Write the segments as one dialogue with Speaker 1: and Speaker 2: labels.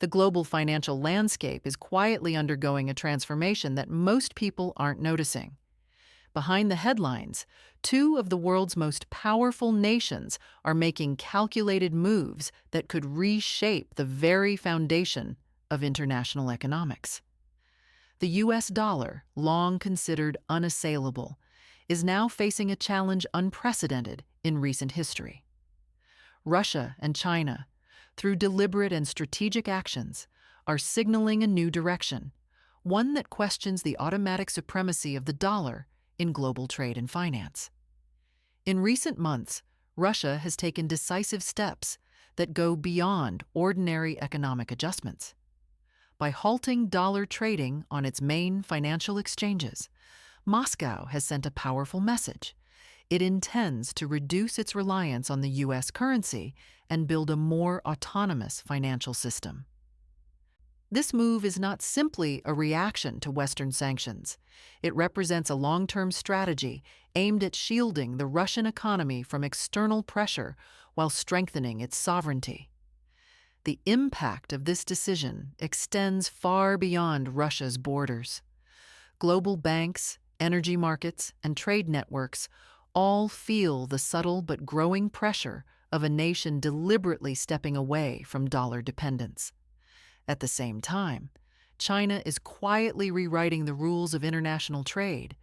Speaker 1: The global financial landscape is quietly undergoing a transformation that most people aren't noticing. Behind the headlines, two of the world's most powerful nations are making calculated moves that could reshape the very foundation of international economics. The US dollar, long considered unassailable, is now facing a challenge unprecedented in recent history. Russia and China, through deliberate and strategic actions, are signaling a new direction, one that questions the automatic supremacy of the dollar in global trade and finance. In recent months, Russia has taken decisive steps that go beyond ordinary economic adjustments. By halting dollar trading on its main financial exchanges, Moscow has sent a powerful message. It intends to reduce its reliance on the US currency and build a more autonomous financial system. This move is not simply a reaction to Western sanctions. It represents a long-term strategy aimed at shielding the Russian economy from external pressure while strengthening its sovereignty. The impact of this decision extends far beyond Russia's borders. Global banks, energy markets, and trade networks all feel the subtle but growing pressure of a nation deliberately stepping away from dollar dependence. At the same time, China is quietly rewriting the rules of international trade.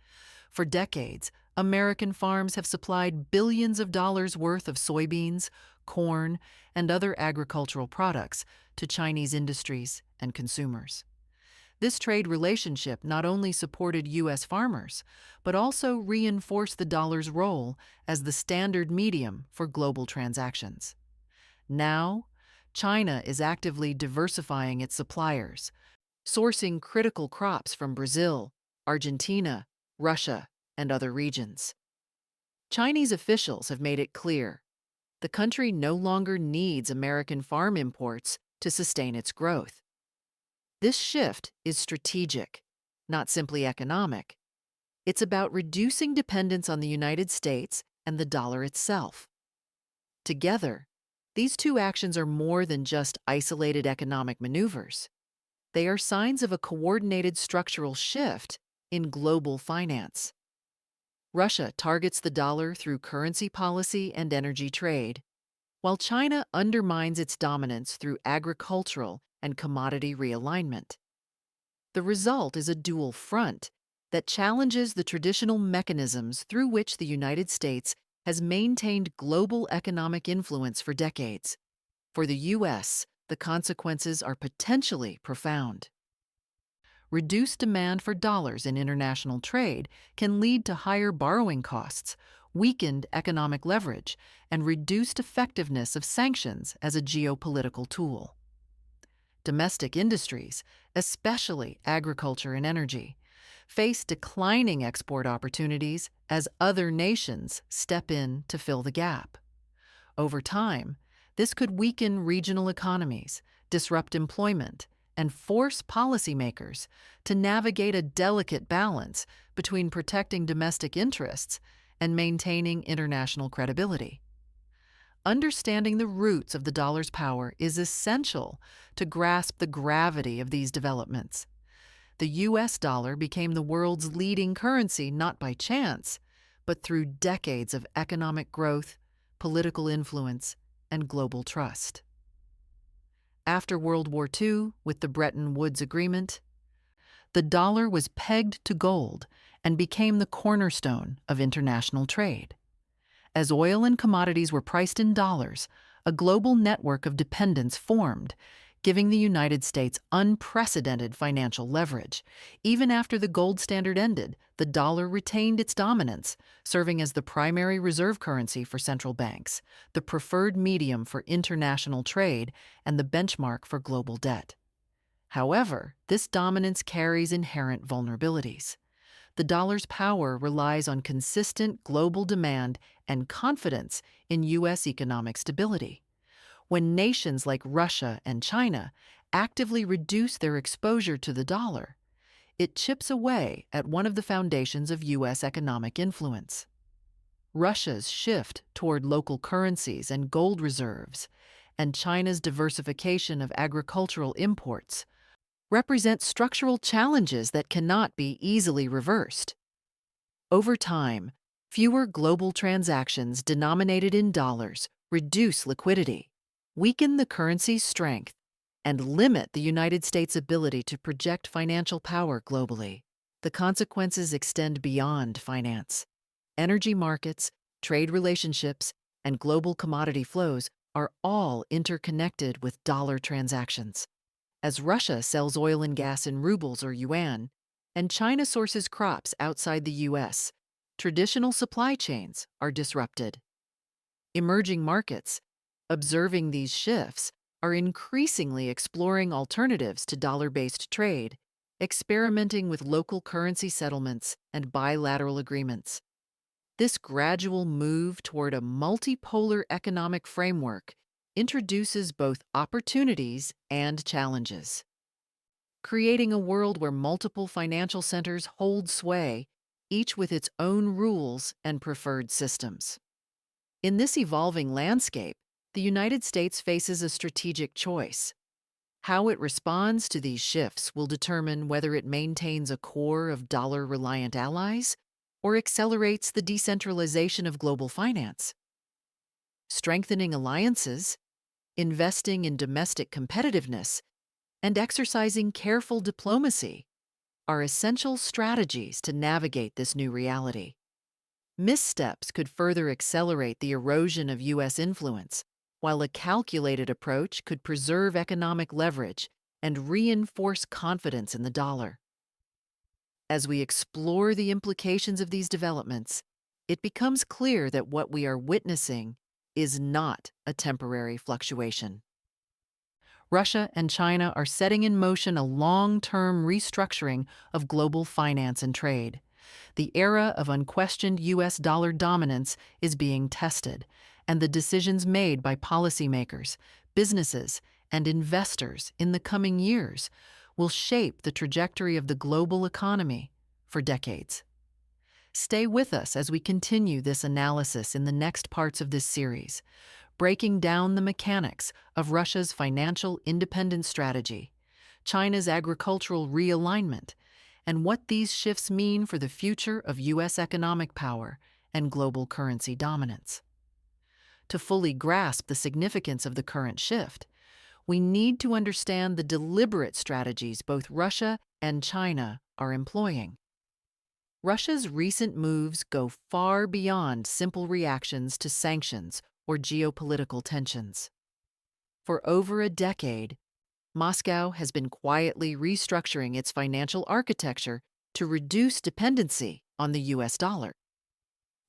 Speaker 1: For decades, American farms have supplied billions of dollars worth of soybeans, corn, and other agricultural products to Chinese industries and consumers. This trade relationship not only supported U.S. farmers, but also reinforced the dollar's role as the standard medium for global transactions. Now, China is actively diversifying its suppliers, sourcing critical crops from Brazil, Argentina, Russia, and other regions. Chinese officials have made it clear the country no longer needs American farm imports to sustain its growth. This shift is strategic, not simply economic. It's about reducing dependence on the United States and the dollar itself. Together, these two actions are more than just isolated economic maneuvers. They are signs of a coordinated structural shift in global finance. Russia targets the dollar through currency policy and energy trade, while China undermines its dominance through agricultural and commodity realignment. The result is a dual front that challenges the traditional mechanisms through which the United States has maintained global economic influence for decades. For the U.S., the consequences are potentially profound. Reduced demand for dollars in international trade can lead to higher borrowing costs, weakened economic leverage, and reduced effectiveness of sanctions as a geopolitical tool. Domestic industries, especially agriculture and energy, face declining export opportunities as other nations step in to fill the gap. Over time, this could weaken regional economies, disrupt employment, and force policymakers to navigate a delicate balance between protecting domestic interests and maintaining international credibility. Understanding the roots of the dollar's power is essential to grasp the gravity of these developments. The U.S. dollar became the world's leading currency not by chance, but through decades of economic growth, political influence, and global trust. After World War II, with the Bretton Woods Agreement, the dollar was pegged to gold and became the cornerstone of international trade. As oil and commodities were priced in dollars, a global network of dependence formed, giving the United States unprecedented financial leverage. Even after the gold standard ended, the dollar retained its dominance, serving as the primary reserve currency for central banks, the preferred medium for international trade, and the benchmark for global debt. However, this dominance carries inherent vulnerabilities. The dollar's power relies on consistent global demand and confidence in U.S. economic stability. When nations like Russia and China actively reduce their exposure to the dollar, it chips away at one of the foundations of U.S. economic influence. Russia's shift toward local currencies and gold reserves and China's diversification of agricultural imports represent structural challenges that cannot be easily reversed. Over time, fewer global transactions denominated in dollars reduce liquidity, weaken the currency's strength, and limit the United States' ability to project financial power globally. The consequences extend beyond finance. Energy markets, trade relationships, and global commodity flows are all interconnected with dollar transactions. As Russia sells oil and gas in rubles or yuan, and China sources crops outside the U.S., traditional supply chains are disrupted. Emerging markets, observing these shifts, are increasingly exploring alternatives to dollar-based trade, experimenting with local currency settlements and bilateral agreements. This gradual move toward a multipolar economic framework introduces both opportunities and challenges, creating a world where multiple financial centers hold sway, each with its own rules and preferred systems. In this evolving landscape, the United States faces a strategic choice. How it responds to these shifts will determine whether it maintains a core of dollar-reliant allies or accelerates the decentralization of global finance. Strengthening alliances, investing in domestic competitiveness, and exercising careful diplomacy are essential strategies to navigate this new reality. Missteps could further accelerate the erosion of U.S. influence, while a calculated approach could preserve economic leverage and reinforce confidence in the dollar. As we explore the implications of these developments, it becomes clear that what we are witnessing is not a temporary fluctuation. Russia and China are setting in motion a long-term restructuring of global finance and trade. The era of unquestioned U.S. dollar dominance is being tested, and the decisions made by policymakers, businesses, and investors in the coming years will shape the trajectory of the global economy for decades. Stay with us as we continue this analysis in the next parts of this series, breaking down the mechanics of Russia's financial independence strategy, China's agricultural realignment, and what these shifts mean for the future of U.S. economic power and global currency dominance. To fully grasp the significance of the current shift, we need to understand the deliberate strategies both Russia and China are employing. Russia's recent moves go far beyond simple reactions to sanctions or geopolitical tensions. For over a decade, Moscow has been quietly restructuring its financial architecture to reduce dependency on the U.S. dollar.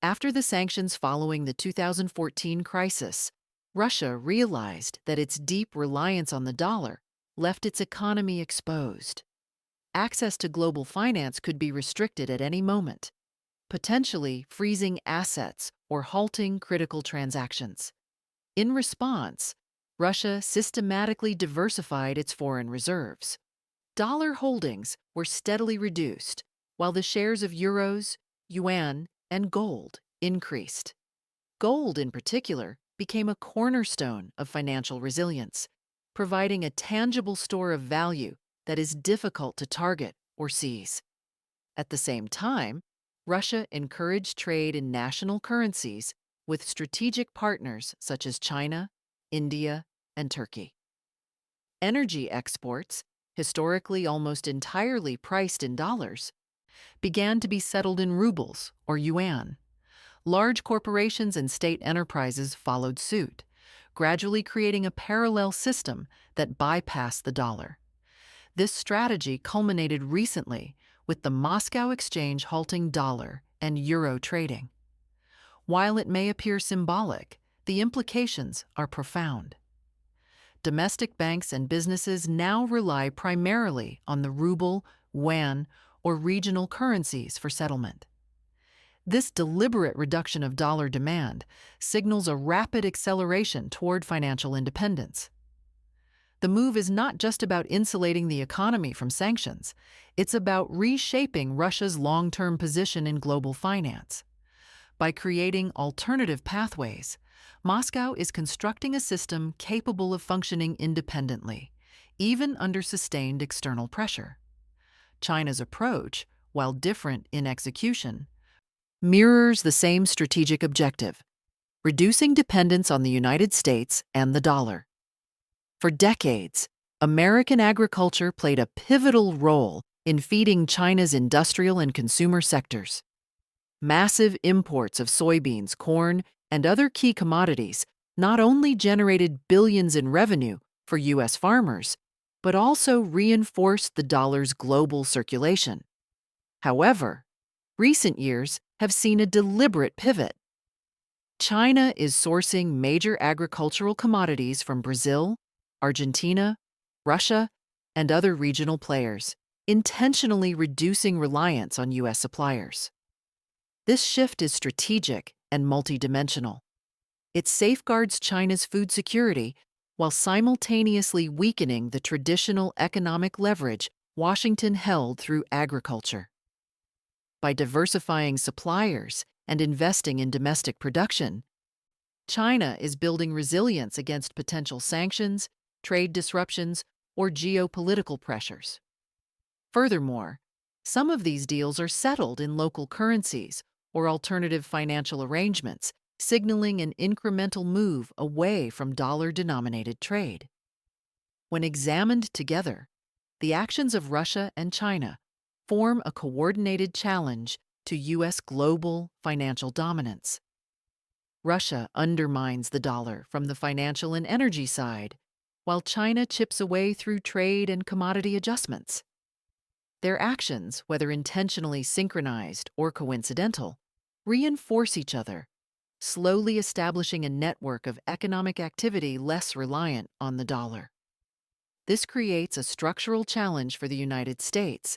Speaker 1: After the sanctions following the 2014 crisis, Russia realized that its deep reliance on the dollar left its economy exposed. Access to global finance could be restricted at any moment, potentially freezing assets or halting critical transactions. In response, Russia systematically diversified its foreign reserves. Dollar holdings were steadily reduced, while the shares of euros, yuan, and gold increased. Gold, in particular, became a cornerstone of financial resilience, providing a tangible store of value that is difficult to target or seize. At the same time, Russia encouraged trade in national currencies with strategic partners such as China, India, and Turkey. Energy exports, historically almost entirely priced in dollars, began to be settled in rubles or yuan. Large corporations and state enterprises followed suit, gradually creating a parallel system that bypassed the dollar. This strategy culminated recently with the Moscow exchange halting dollar and euro trading. While it may appear symbolic, the implications are profound. Domestic banks and businesses now rely primarily on the ruble, yuan, or regional currencies for settlement. This deliberate reduction of dollar demand signals a rapid acceleration toward financial independence. The move is not just about insulating the economy from sanctions, it's about reshaping Russia's long-term position in global finance. By creating alternative pathways, Moscow is constructing a system capable of functioning independently, even under sustained external pressure. China's approach, while different in execution, mirrors the same strategic objective: reducing dependence on the United States and the dollar. For decades, American agriculture played a pivotal role in feeding China's industrial and consumer sectors. Massive imports of soybeans, corn, and other key commodities not only generated billions in revenue for U.S. farmers, but also reinforced the dollar's global circulation. However, recent years have seen a deliberate pivot. China is sourcing major agricultural commodities from Brazil, Argentina, Russia, and other regional players, intentionally reducing reliance on U.S. suppliers. This shift is strategic and multidimensional. It safeguards China's food security while simultaneously weakening the traditional economic leverage Washington held through agriculture. By diversifying suppliers and investing in domestic production, China is building resilience against potential sanctions, trade disruptions, or geopolitical pressures. Furthermore, some of these deals are settled in local currencies or alternative financial arrangements, signaling an incremental move away from dollar-denominated trade. When examined together, the actions of Russia and China form a coordinated challenge to U.S. global financial dominance. Russia undermines the dollar from the financial and energy side, while China chips away through trade and commodity adjustments. Their actions, whether intentionally synchronized or coincidental, reinforce each other, slowly establishing a network of economic activity less reliant on the dollar. This creates a structural challenge for the United States,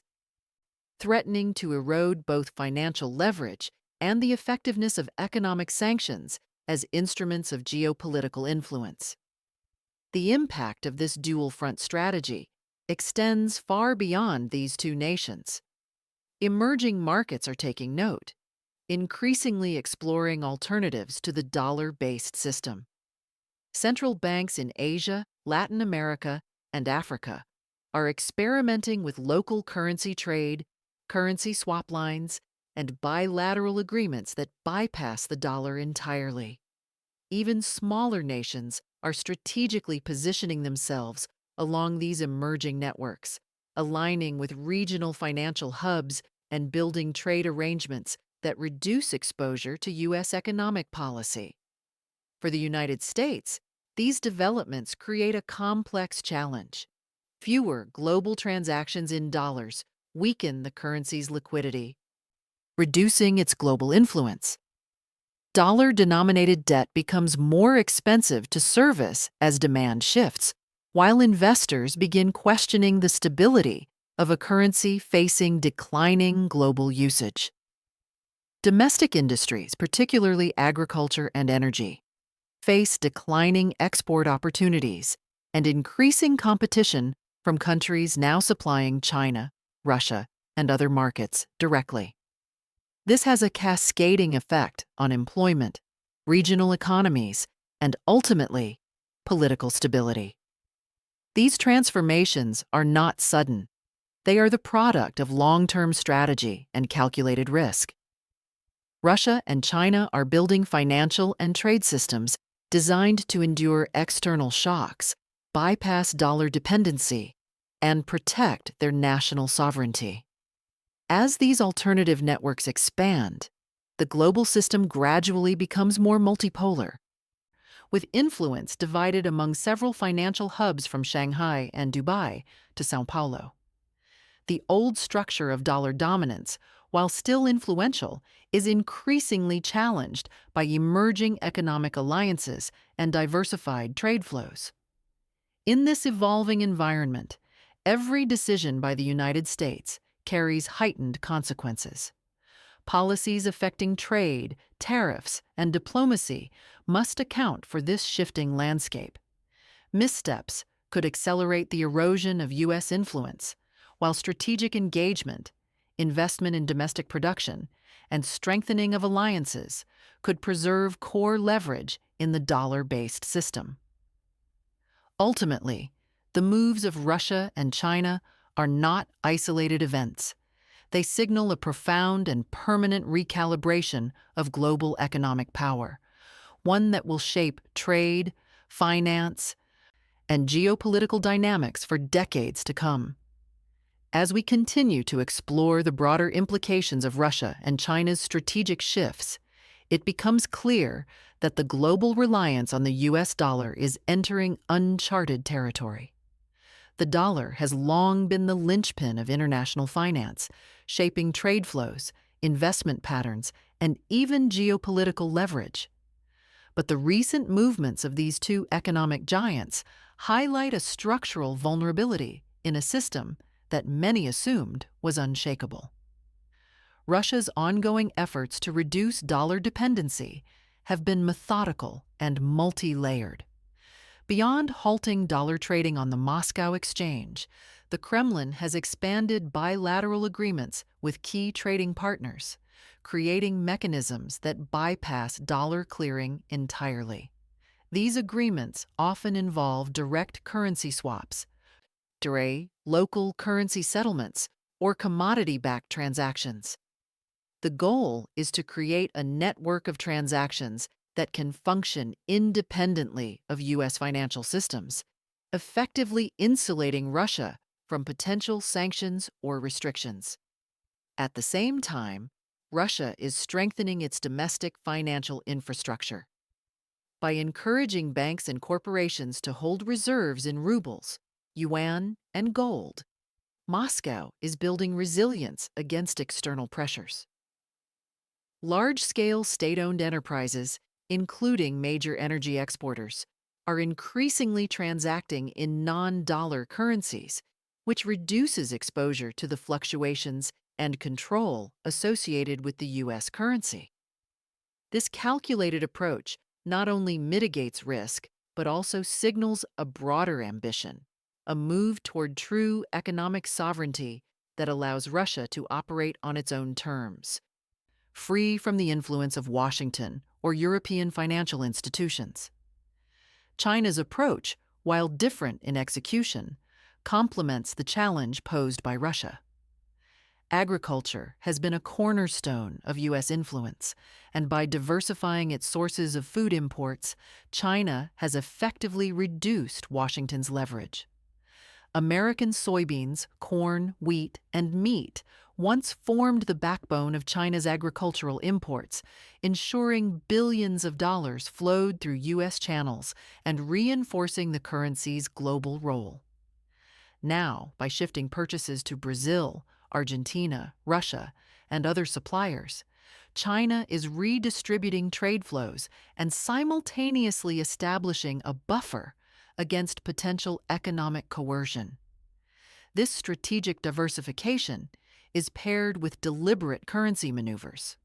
Speaker 1: threatening to erode both financial leverage and the effectiveness of economic sanctions as instruments of geopolitical influence. The impact of this dual-front strategy extends far beyond these two nations. Emerging markets are taking note, increasingly exploring alternatives to the dollar-based system. Central banks in Asia, Latin America, and Africa are experimenting with local currency trade, currency swap lines, and bilateral agreements that bypass the dollar entirely. Even smaller nations are strategically positioning themselves along these emerging networks, aligning with regional financial hubs and building trade arrangements that reduce exposure to U.S. economic policy. For the United States, these developments create a complex challenge. Fewer global transactions in dollars weaken the currency's liquidity, reducing its global influence. Dollar-denominated debt becomes more expensive to service as demand shifts, while investors begin questioning the stability of a currency facing declining global usage. Domestic industries, particularly agriculture and energy, face declining export opportunities and increasing competition from countries now supplying China, Russia, and other markets directly. This has a cascading effect on employment, regional economies, and ultimately, political stability. These transformations are not sudden. They are the product of long-term strategy and calculated risk. Russia and China are building financial and trade systems designed to endure external shocks, bypass dollar dependency, and protect their national sovereignty. As these alternative networks expand, the global system gradually becomes more multipolar, with influence divided among several financial hubs from Shanghai and Dubai to São Paulo. The old structure of dollar dominance, while still influential, is increasingly challenged by emerging economic alliances and diversified trade flows. In this evolving environment, every decision by the United States carries heightened consequences. Policies affecting trade, tariffs, and diplomacy must account for this shifting landscape. Missteps could accelerate the erosion of U.S. influence, while strategic engagement, investment in domestic production, and strengthening of alliances could preserve core leverage in the dollar-based system. Ultimately, the moves of Russia and China are not isolated events. They signal a profound and permanent recalibration of global economic power, one that will shape trade, finance, and geopolitical dynamics for decades to come. As we continue to explore the broader implications of Russia and China's strategic shifts, it becomes clear that the global reliance on the US dollar is entering uncharted territory. The dollar has long been the linchpin of international finance, shaping trade flows, investment patterns, and even geopolitical leverage. But the recent movements of these two economic giants highlight a structural vulnerability in a system that many assumed was unshakable. Russia's ongoing efforts to reduce dollar dependency have been methodical and multi-layered. Beyond halting dollar trading on the Moscow exchange, the Kremlin has expanded bilateral agreements with key trading partners, creating mechanisms that bypass dollar clearing entirely. These agreements often involve direct currency swaps, local currency settlements, or commodity-backed transactions. The goal is to create a network of transactions that can function independently of U.S. financial systems, effectively insulating Russia from potential sanctions or restrictions. At the same time, Russia is strengthening its domestic financial infrastructure. By encouraging banks and corporations to hold reserves in rubles, yuan, and gold, Moscow is building resilience against external pressures. Large-scale state-owned enterprises, including major energy exporters, are increasingly transacting in non-dollar currencies, which reduces exposure to the fluctuations and control associated with the U.S. currency. This calculated approach not only mitigates risk, but also signals a broader ambition, a move toward true economic sovereignty that allows Russia to operate on its own terms, free from the influence of Washington or European financial institutions. China's approach, while different in execution, complements the challenge posed by Russia. Agriculture has been a cornerstone of U.S. influence, and by diversifying its sources of food imports, China has effectively reduced Washington's leverage. American soybeans, corn, wheat, and meat once formed the backbone of China's agricultural imports, ensuring billions of dollars flowed through U.S. channels and reinforcing the currency's global role. Now, by shifting purchases to Brazil, Argentina, Russia, and other suppliers, China is redistributing trade flows and simultaneously establishing a buffer against potential economic coercion. This strategic diversification is paired with deliberate currency maneuvers.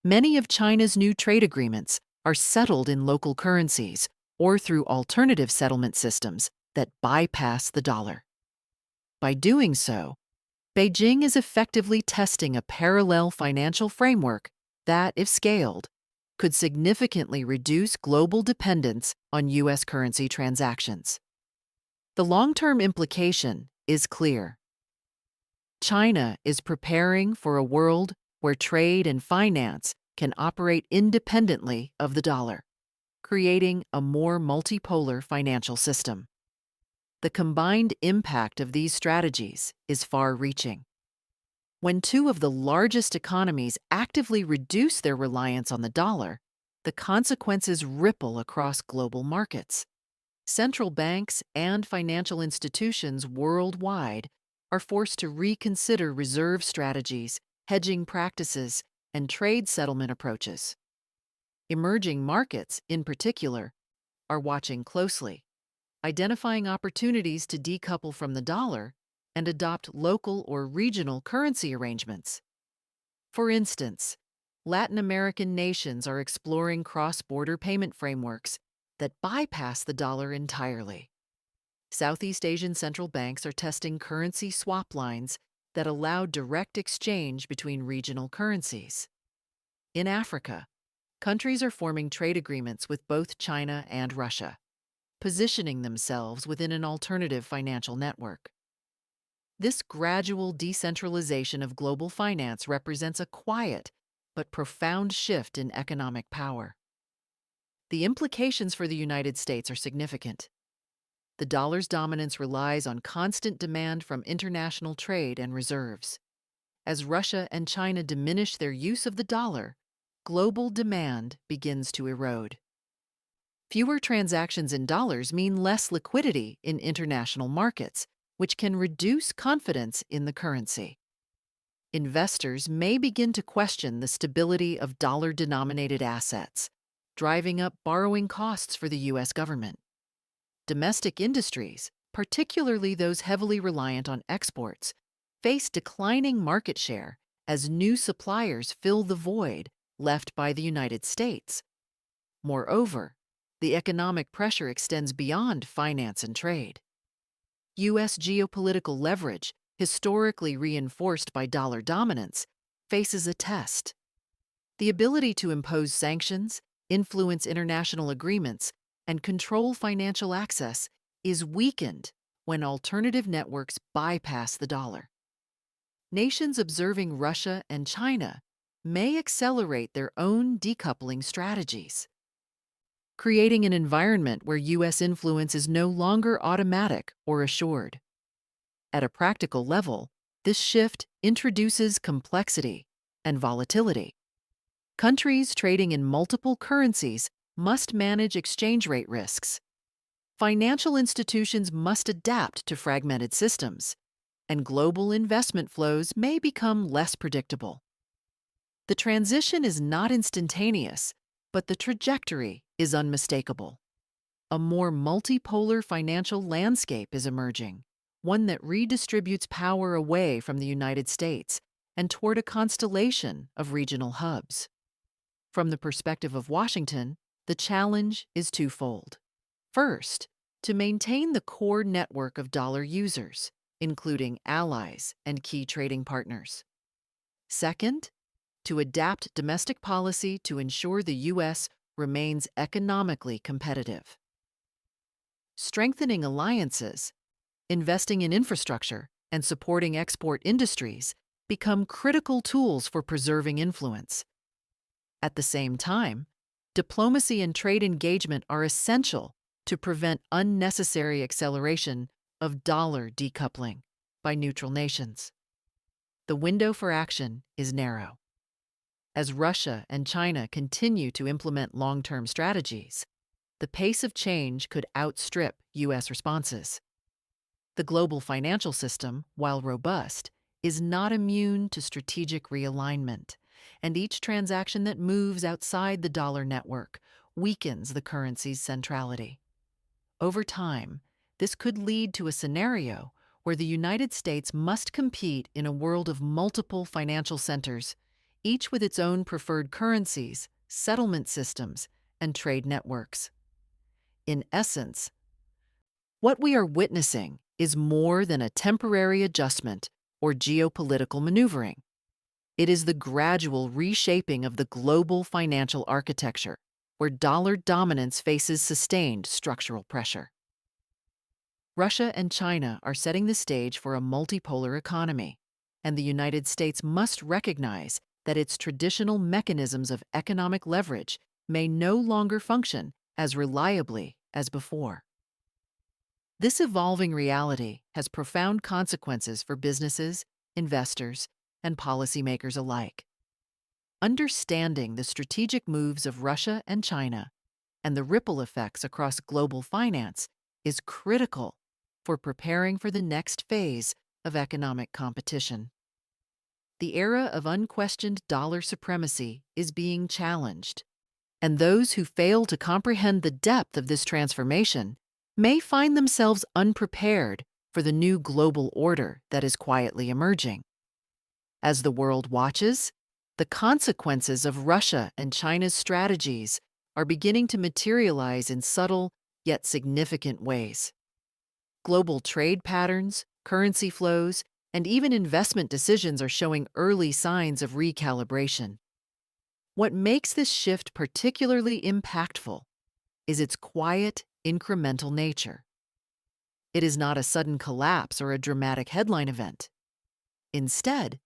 Speaker 1: Many of China's new trade agreements are settled in local currencies or through alternative settlement systems that bypass the dollar. By doing so, Beijing is effectively testing a parallel financial framework that, if scaled, could significantly reduce global dependence on U.S. currency transactions. The long-term implication is clear. China is preparing for a world where trade and finance can operate independently of the dollar, creating a more multipolar financial system. The combined impact of these strategies is far-reaching. When two of the largest economies actively reduce their reliance on the dollar, the consequences ripple across global markets. Central banks and financial institutions worldwide are forced to reconsider reserve strategies, hedging practices, and trade settlement approaches. Emerging markets, in particular, are watching closely, identifying opportunities to decouple from the dollar and adopt local or regional currency arrangements. For instance, Latin American nations are exploring cross-border payment frameworks that bypass the dollar entirely. Southeast Asian central banks are testing currency swap lines that allow direct exchange between regional currencies. In Africa, countries are forming trade agreements with both China and Russia, positioning themselves within an alternative financial network. This gradual decentralization of global finance represents a quiet but profound shift in economic power. The implications for the United States are significant. The dollar's dominance relies on constant demand from international trade and reserves. As Russia and China diminish their use of the dollar, global demand begins to erode. Fewer transactions in dollars mean less liquidity in international markets, which can reduce confidence in the currency. Investors may begin to question the stability of dollar-denominated assets, driving up borrowing costs for the U.S. government. Domestic industries, particularly those heavily reliant on exports, face declining market share as new suppliers fill the void left by the United States. Moreover, the economic pressure extends beyond finance and trade. U.S. geopolitical leverage, historically reinforced by dollar dominance, faces a test. The ability to impose sanctions, influence international agreements, and control financial access is weakened when alternative networks bypass the dollar. Nations observing Russia and China may accelerate their own decoupling strategies, creating an environment where U.S. influence is no longer automatic or assured. At a practical level, this shift introduces complexity and volatility. Countries trading in multiple currencies must manage exchange rate risks. Financial institutions must adapt to fragmented systems, and global investment flows may become less predictable. The transition is not instantaneous, but the trajectory is unmistakable. A more multipolar financial landscape is emerging, one that redistributes power away from the United States and toward a constellation of regional hubs. From the perspective of Washington, the challenge is twofold. First, to maintain the core network of dollar users, including allies and key trading partners. Second, to adapt domestic policy to ensure the U.S. remains economically competitive. Strengthening alliances, investing in infrastructure, and supporting export industries become critical tools for preserving influence. At the same time, diplomacy and trade engagement are essential to prevent unnecessary acceleration of dollar decoupling by neutral nations. The window for action is narrow. As Russia and China continue to implement long-term strategies, the pace of change could outstrip U.S. responses. The global financial system, while robust, is not immune to strategic realignment, and each transaction that moves outside the dollar network weakens the currency's centrality. Over time, this could lead to a scenario where the United States must compete in a world of multiple financial centers, each with its own preferred currencies, settlement systems, and trade networks. In essence, what we are witnessing is more than a temporary adjustment or geopolitical maneuvering. It is the gradual reshaping of the global financial architecture, where dollar dominance faces sustained structural pressure. Russia and China are setting the stage for a multipolar economy, and the United States must recognize that its traditional mechanisms of economic leverage may no longer function as reliably as before. This evolving reality has profound consequences for businesses, investors, and policymakers alike. Understanding the strategic moves of Russia and China and the ripple effects across global finance is critical for preparing for the next phase of economic competition. The era of unquestioned dollar supremacy is being challenged, and those who fail to comprehend the depth of this transformation may find themselves unprepared for the new global order that is quietly emerging. As the world watches, the consequences of Russia and China's strategies are beginning to materialize in subtle yet significant ways. Global trade patterns, currency flows, and even investment decisions are showing early signs of recalibration. What makes this shift particularly impactful is its quiet, incremental nature. It is not a sudden collapse or a dramatic headline event. Instead,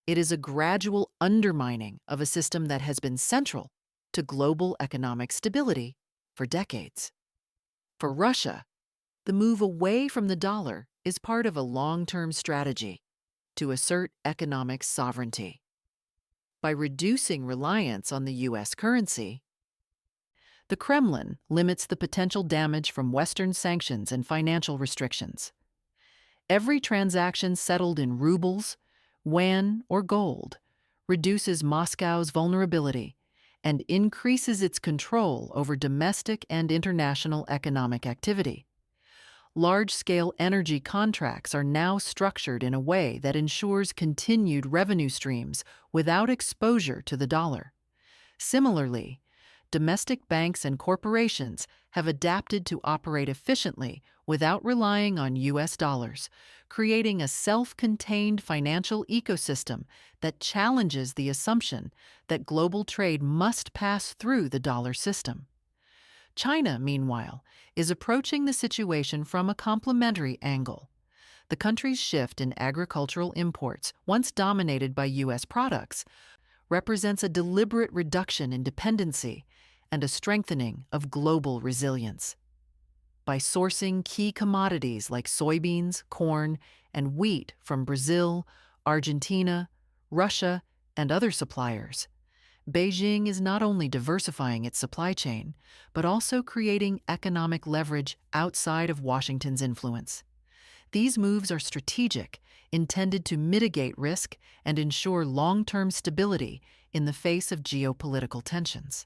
Speaker 1: it is a gradual undermining of a system that has been central to global economic stability for decades. For Russia, the move away from the dollar is part of a long-term strategy to assert economic sovereignty. By reducing reliance on the U.S. currency, the Kremlin limits the potential damage from Western sanctions and financial restrictions. Every transaction settled in rubles, yuan, or gold reduces Moscow's vulnerability and increases its control over domestic and international economic activity. Large-scale energy contracts are now structured in a way that ensures continued revenue streams without exposure to the dollar. Similarly, domestic banks and corporations have adapted to operate efficiently without relying on U.S. dollars, creating a self-contained financial ecosystem that challenges the assumption that global trade must pass through the dollar system. China, meanwhile, is approaching the situation from a complementary angle. The country's shift in agricultural imports, once dominated by U.S. products, represents a deliberate reduction in dependency and a strengthening of global resilience. By sourcing key commodities like soybeans, corn, and wheat from Brazil, Argentina, Russia, and other suppliers, Beijing is not only diversifying its supply chain, but also creating economic leverage outside of Washington's influence. These moves are strategic, intended to mitigate risk and ensure long-term stability in the face of geopolitical tensions.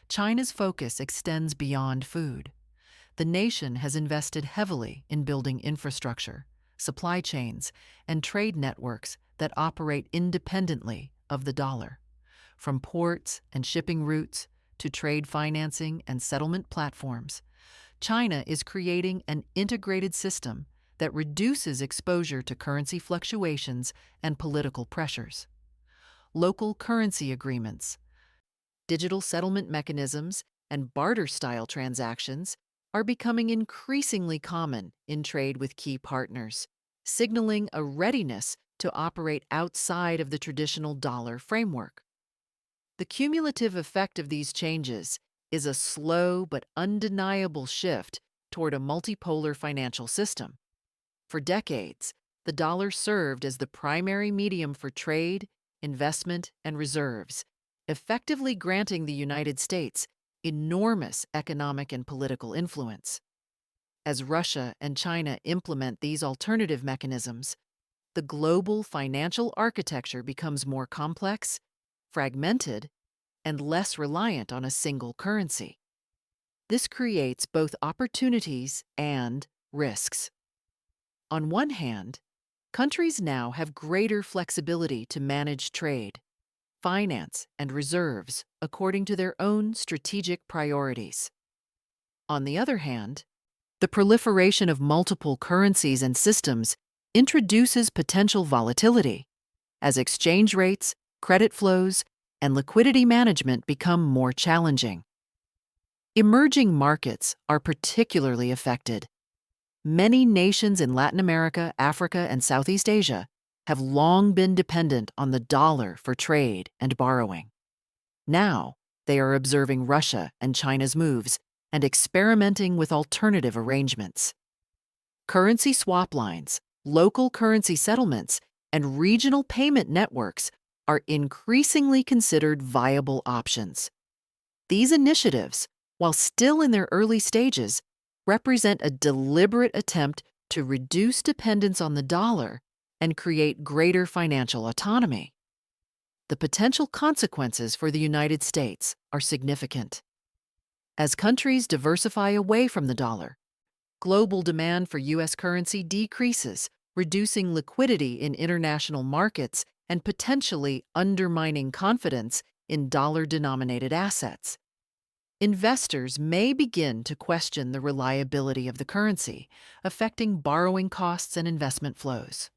Speaker 1: China's focus extends beyond food. The nation has invested heavily in building infrastructure, supply chains, and trade networks that operate independently of the dollar. From ports and shipping routes to trade financing and settlement platforms, China is creating an integrated system that reduces exposure to currency fluctuations and political pressures. Local currency agreements, digital settlement mechanisms, and barter-style transactions are becoming increasingly common in trade with key partners, signaling a readiness to operate outside of the traditional dollar framework. The cumulative effect of these changes is a slow but undeniable shift toward a multipolar financial system. For decades, the dollar served as the primary medium for trade, investment, and reserves, effectively granting the United States enormous economic and political influence. As Russia and China implement these alternative mechanisms, the global financial architecture becomes more complex, fragmented, and less reliant on a single currency. This creates both opportunities and risks. On one hand, countries now have greater flexibility to manage trade, finance, and reserves according to their own strategic priorities. On the other hand, the proliferation of multiple currencies and systems introduces potential volatility as exchange rates, credit flows, and liquidity management become more challenging. Emerging markets are particularly affected. Many nations in Latin America, Africa, and Southeast Asia have long been dependent on the dollar for trade and borrowing. Now, they are observing Russia and China's moves and experimenting with alternative arrangements. Currency swap lines, local currency settlements, and regional payment networks are increasingly considered viable options. These initiatives, while still in their early stages, represent a deliberate attempt to reduce dependence on the dollar and create greater financial autonomy. The potential consequences for the United States are significant. As countries diversify away from the dollar, global demand for U.S. currency decreases, reducing liquidity in international markets and potentially undermining confidence in dollar-denominated assets. Investors may begin to question the reliability of the currency, affecting borrowing costs and investment flows.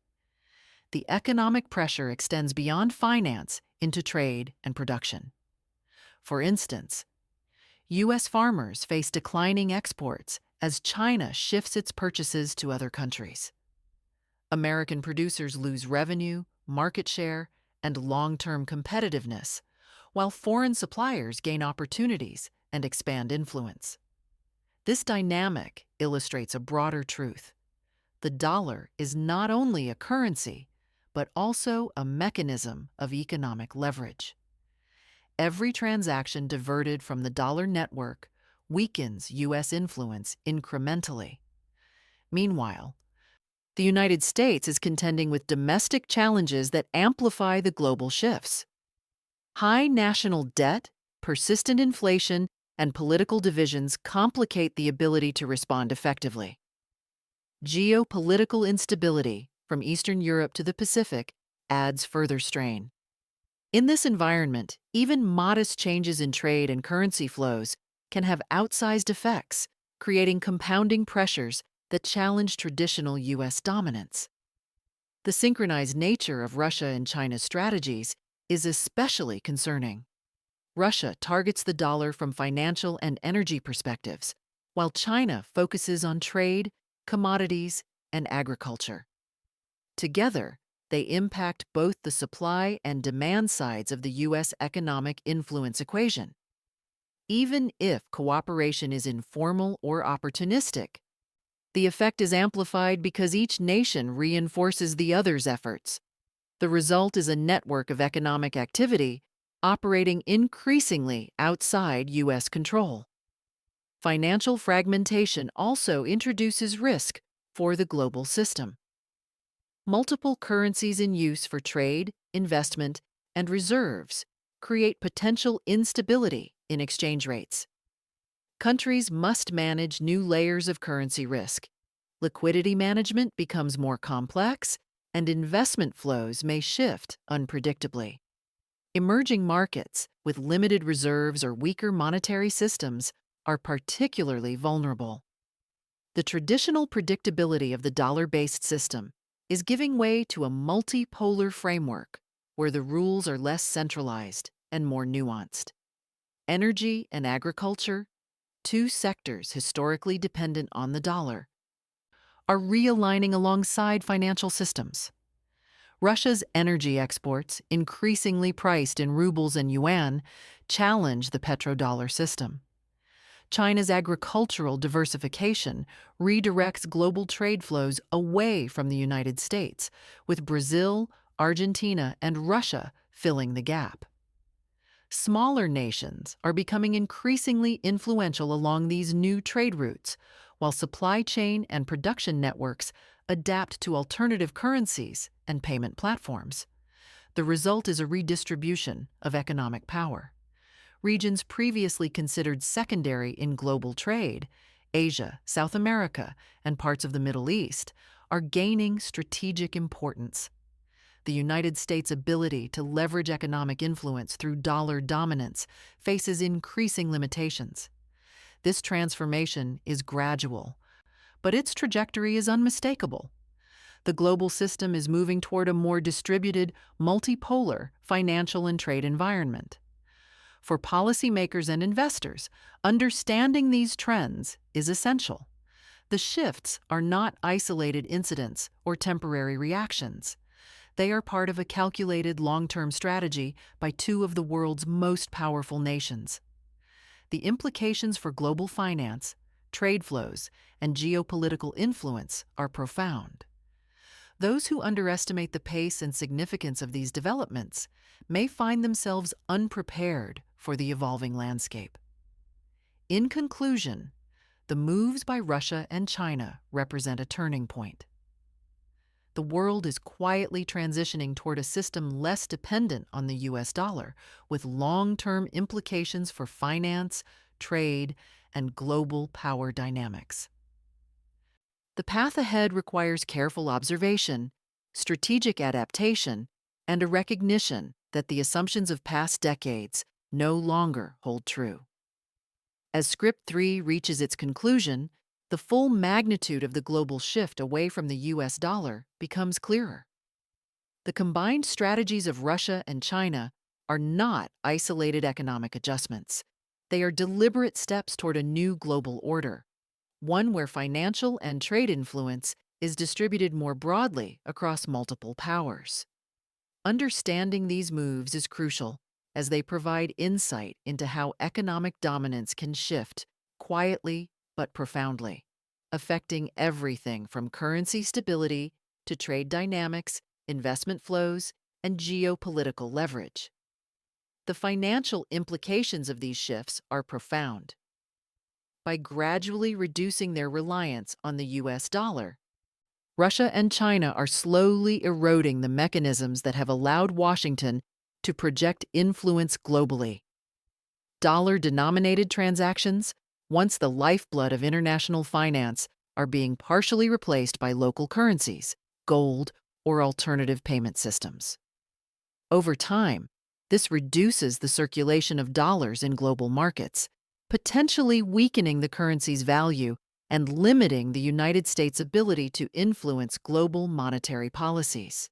Speaker 1: the economic pressure extends beyond finance into trade and production. For instance, U.S. farmers face declining exports as China shifts its purchases to other countries. American producers lose revenue, market share, and long-term competitiveness, while foreign suppliers gain opportunities and expand influence. This dynamic illustrates a broader truth. The dollar is not only a currency, but also a mechanism of economic leverage. Every transaction diverted from the dollar network weakens U.S. influence incrementally. Meanwhile, the United States is contending with domestic challenges that amplify the global shifts. High national debt, persistent inflation, and political divisions complicate the ability to respond effectively. Geopolitical instability, from Eastern Europe to the Pacific, adds further strain. In this environment, even modest changes in trade and currency flows can have outsized effects, creating compounding pressures that challenge traditional U.S. dominance. The synchronized nature of Russia and China's strategies is especially concerning. Russia targets the dollar from financial and energy perspectives, while China focuses on trade, commodities, and agriculture. Together, they impact both the supply and demand sides of the U.S. economic influence equation. Even if cooperation is informal or opportunistic, the effect is amplified because each nation reinforces the other's efforts. The result is a network of economic activity operating increasingly outside U.S. control. Financial fragmentation also introduces risk for the global system. Multiple currencies in use for trade, investment, and reserves create potential instability in exchange rates. Countries must manage new layers of currency risk. Liquidity management becomes more complex, and investment flows may shift unpredictably. Emerging markets with limited reserves or weaker monetary systems are particularly vulnerable. The traditional predictability of the dollar-based system is giving way to a multipolar framework where the rules are less centralized and more nuanced. Energy and agriculture, two sectors historically dependent on the dollar, are realigning alongside financial systems. Russia's energy exports, increasingly priced in rubles and yuan, challenge the petrodollar system. China's agricultural diversification redirects global trade flows away from the United States, with Brazil, Argentina, and Russia filling the gap. Smaller nations are becoming increasingly influential along these new trade routes, while supply chain and production networks adapt to alternative currencies and payment platforms. The result is a redistribution of economic power. Regions previously considered secondary in global trade, Asia, South America, and parts of the Middle East, are gaining strategic importance. The United States' ability to leverage economic influence through dollar dominance faces increasing limitations. This transformation is gradual, but its trajectory is unmistakable. The global system is moving toward a more distributed, multipolar financial and trade environment. For policymakers and investors, understanding these trends is essential. The shifts are not isolated incidents or temporary reactions. They are part of a calculated long-term strategy by two of the world's most powerful nations. The implications for global finance, trade flows, and geopolitical influence are profound. Those who underestimate the pace and significance of these developments may find themselves unprepared for the evolving landscape. In conclusion, the moves by Russia and China represent a turning point. The world is quietly transitioning toward a system less dependent on the U.S. dollar, with long-term implications for finance, trade, and global power dynamics. The path ahead requires careful observation, strategic adaptation, and a recognition that the assumptions of past decades no longer hold true. As Script 3 reaches its conclusion, the full magnitude of the global shift away from the U.S. dollar becomes clearer. The combined strategies of Russia and China are not isolated economic adjustments. They are deliberate steps toward a new global order, one where financial and trade influence is distributed more broadly across multiple powers. Understanding these moves is crucial, as they provide insight into how economic dominance can shift quietly but profoundly, affecting everything from currency stability to trade dynamics, investment flows, and geopolitical leverage. The financial implications of these shifts are profound. By gradually reducing their reliance on the US dollar, Russia and China are slowly eroding the mechanisms that have allowed Washington to project influence globally. Dollar-denominated transactions, once the lifeblood of international finance, are being partially replaced by local currencies, gold, or alternative payment systems. Over time, this reduces the circulation of dollars in global markets, potentially weakening the currency's value and limiting the United States' ability to influence global monetary policies.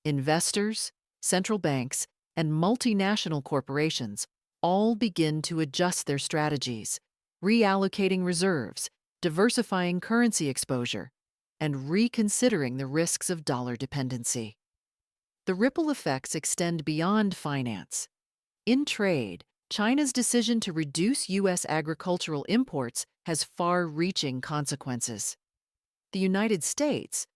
Speaker 1: Investors, central banks, and multinational corporations all begin to adjust their strategies, reallocating reserves, diversifying currency exposure, and reconsidering the risks of dollar dependency. The ripple effects extend beyond finance. In trade, China's decision to reduce U.S. agricultural imports has far-reaching consequences. The United States,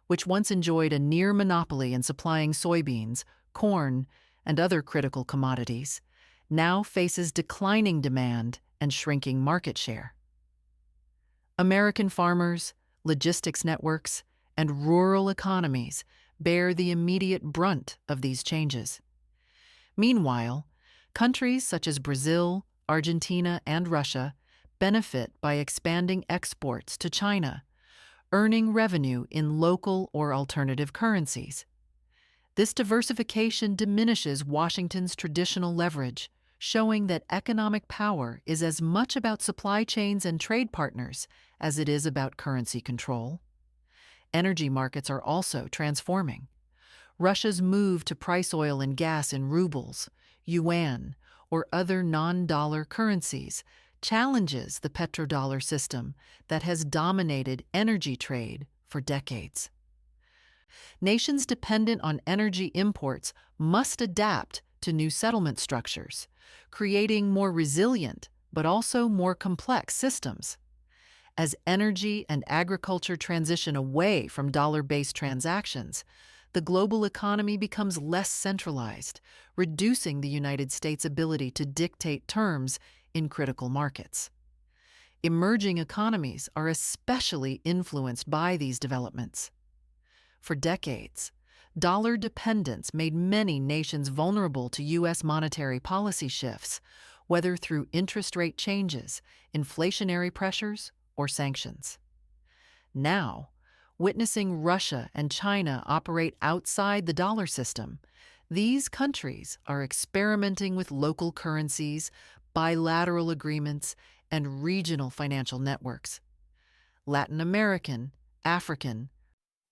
Speaker 1: which once enjoyed a near monopoly in supplying soybeans, corn, and other critical commodities, now faces declining demand and shrinking market share. American farmers, logistics networks, and rural economies bear the immediate brunt of these changes. Meanwhile, countries such as Brazil, Argentina, and Russia benefit by expanding exports to China, earning revenue in local or alternative currencies. This diversification diminishes Washington's traditional leverage, showing that economic power is as much about supply chains and trade partners as it is about currency control. Energy markets are also transforming. Russia's move to price oil and gas in rubles, yuan, or other non-dollar currencies challenges the petrodollar system that has dominated energy trade for decades. Nations dependent on energy imports must adapt to new settlement structures, creating more resilient but also more complex systems. As energy and agriculture transition away from dollar-based transactions, the global economy becomes less centralized, reducing the United States' ability to dictate terms in critical markets. Emerging economies are especially influenced by these developments. For decades, dollar dependence made many nations vulnerable to U.S. monetary policy shifts, whether through interest rate changes, inflationary pressures, or sanctions. Now, witnessing Russia and China operate outside the dollar system, these countries are experimenting with local currencies, bilateral agreements, and regional financial networks. Latin American, African,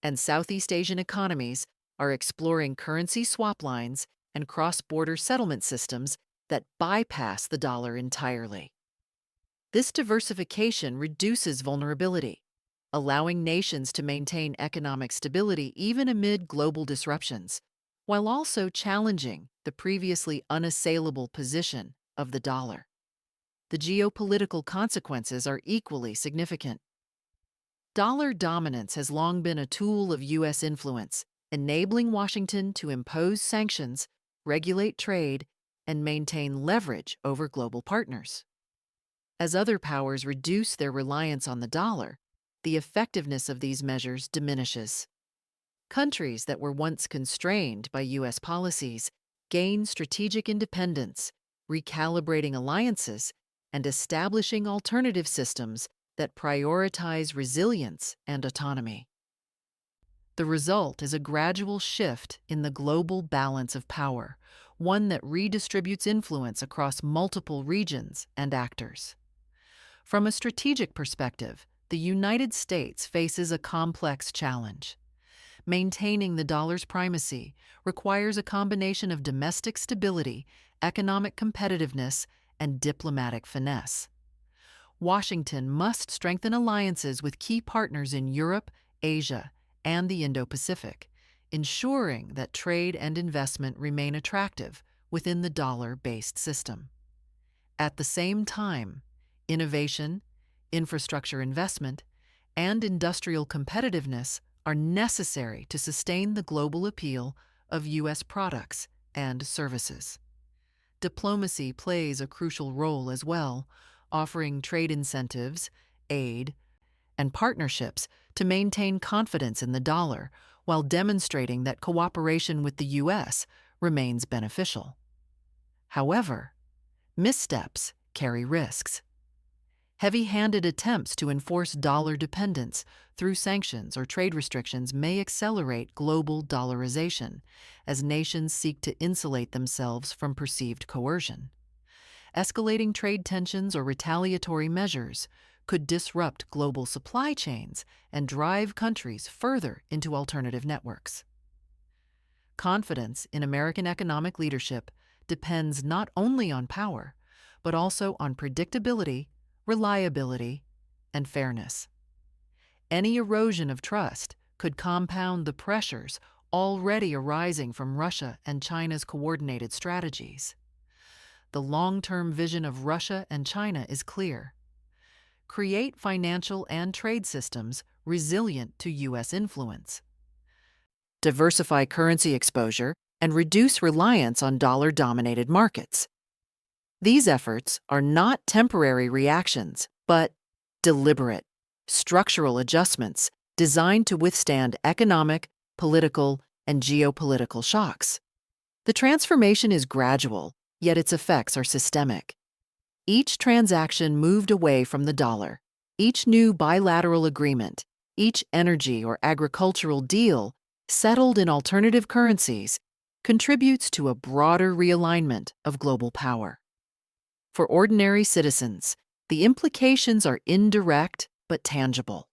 Speaker 1: and Southeast Asian economies are exploring currency swap lines and cross-border settlement systems that bypass the dollar entirely. This diversification reduces vulnerability, allowing nations to maintain economic stability even amid global disruptions, while also challenging the previously unassailable position of the dollar. The geopolitical consequences are equally significant. Dollar dominance has long been a tool of U.S. influence, enabling Washington to impose sanctions, regulate trade, and maintain leverage over global partners. As other powers reduce their reliance on the dollar, the effectiveness of these measures diminishes. Countries that were once constrained by U.S. policies gain strategic independence, recalibrating alliances and establishing alternative systems that prioritize resilience and autonomy. The result is a gradual shift in the global balance of power, one that redistributes influence across multiple regions and actors. From a strategic perspective, the United States faces a complex challenge. Maintaining the dollar's primacy requires a combination of domestic stability, economic competitiveness, and diplomatic finesse. Washington must strengthen alliances with key partners in Europe, Asia, and the Indo-Pacific, ensuring that trade and investment remain attractive within the dollar-based system. At the same time, innovation, infrastructure investment, and industrial competitiveness are necessary to sustain the global appeal of U.S. products and services. Diplomacy plays a crucial role as well, offering trade incentives, aid, and partnerships to maintain confidence in the dollar while demonstrating that cooperation with the U.S. remains beneficial. However, missteps carry risks. Heavy-handed attempts to enforce dollar dependence through sanctions or trade restrictions may accelerate global dollarization as nations seek to insulate themselves from perceived coercion. Escalating trade tensions or retaliatory measures could disrupt global supply chains and drive countries further into alternative networks. Confidence in American economic leadership depends not only on power, but also on predictability, reliability, and fairness. Any erosion of trust could compound the pressures already arising from Russia and China's coordinated strategies. The long-term vision of Russia and China is clear. Create financial and trade systems resilient to U.S. influence. Diversify currency exposure and reduce reliance on dollar-dominated markets. These efforts are not temporary reactions, but deliberate, structural adjustments designed to withstand economic, political, and geopolitical shocks. The transformation is gradual, yet its effects are systemic. Each transaction moved away from the dollar, each new bilateral agreement, each energy or agricultural deal settled in alternative currencies contributes to a broader realignment of global power. For ordinary citizens, the implications are indirect but tangible.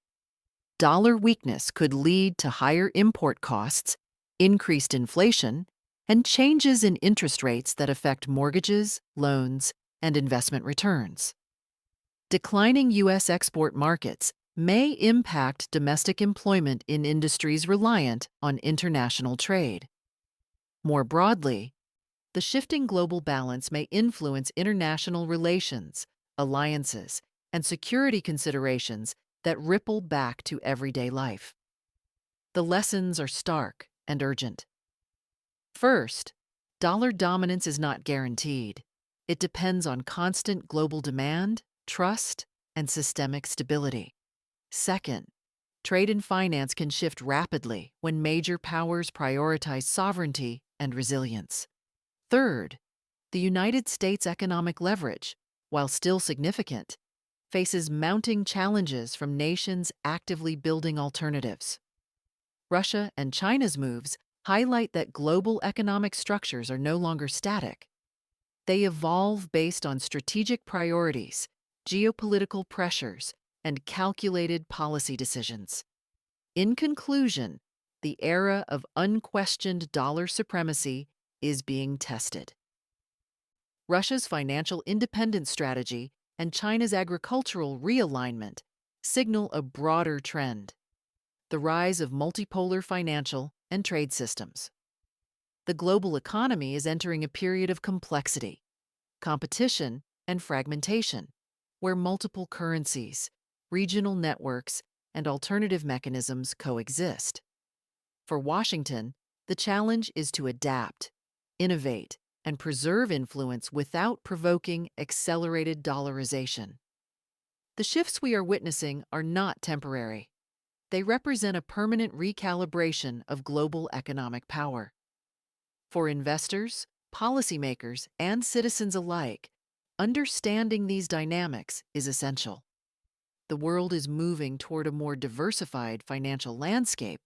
Speaker 1: Dollar weakness could lead to higher import costs, increased inflation, and changes in interest rates that affect mortgages, loans, and investment returns. Declining U.S. export markets may impact domestic employment in industries reliant on international trade. More broadly, the shifting global balance may influence international relations, alliances, and security considerations that ripple back to everyday life. The lessons are stark and urgent. First, dollar dominance is not guaranteed. It depends on constant global demand, trust, and systemic stability. Second, trade and finance can shift rapidly when major powers prioritize sovereignty and resilience. Third, the United States' economic leverage, while still significant, faces mounting challenges from nations actively building alternatives. Russia and China's moves highlight that global economic structures are no longer static. They evolve based on strategic priorities, geopolitical pressures, and calculated policy decisions. In conclusion, the era of unquestioned dollar supremacy is being tested. Russia's financial independence strategy and China's agricultural realignment signal a broader trend: the rise of multipolar financial and trade systems. The global economy is entering a period of complexity, competition, and fragmentation, where multiple currencies, regional networks, and alternative mechanisms coexist. For Washington, the challenge is to adapt, innovate, and preserve influence without provoking accelerated dollarization. The shifts we are witnessing are not temporary. They represent a permanent recalibration of global economic power. For investors, policymakers, and citizens alike, understanding these dynamics is essential. The world is moving toward a more diversified financial landscape,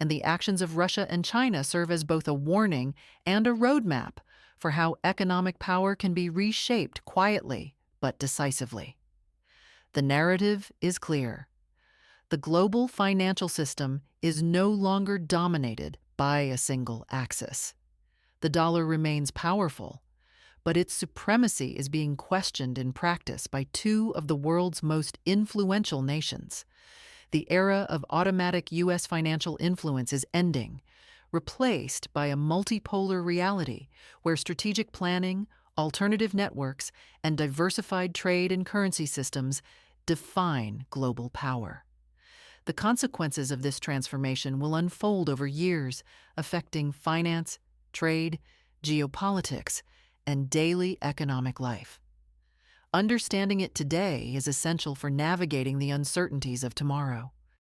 Speaker 1: and the actions of Russia and China serve as both a warning and a roadmap for how economic power can be reshaped quietly but decisively. The narrative is clear. The global financial system is no longer dominated by a single axis. The dollar remains powerful, but its supremacy is being questioned in practice by two of the world's most influential nations. The era of automatic U.S. financial influence is ending, replaced by a multipolar reality where strategic planning, alternative networks, and diversified trade and currency systems define global power. The consequences of this transformation will unfold over years, affecting finance, trade, geopolitics, and daily economic life. Understanding it today is essential for navigating the uncertainties of tomorrow.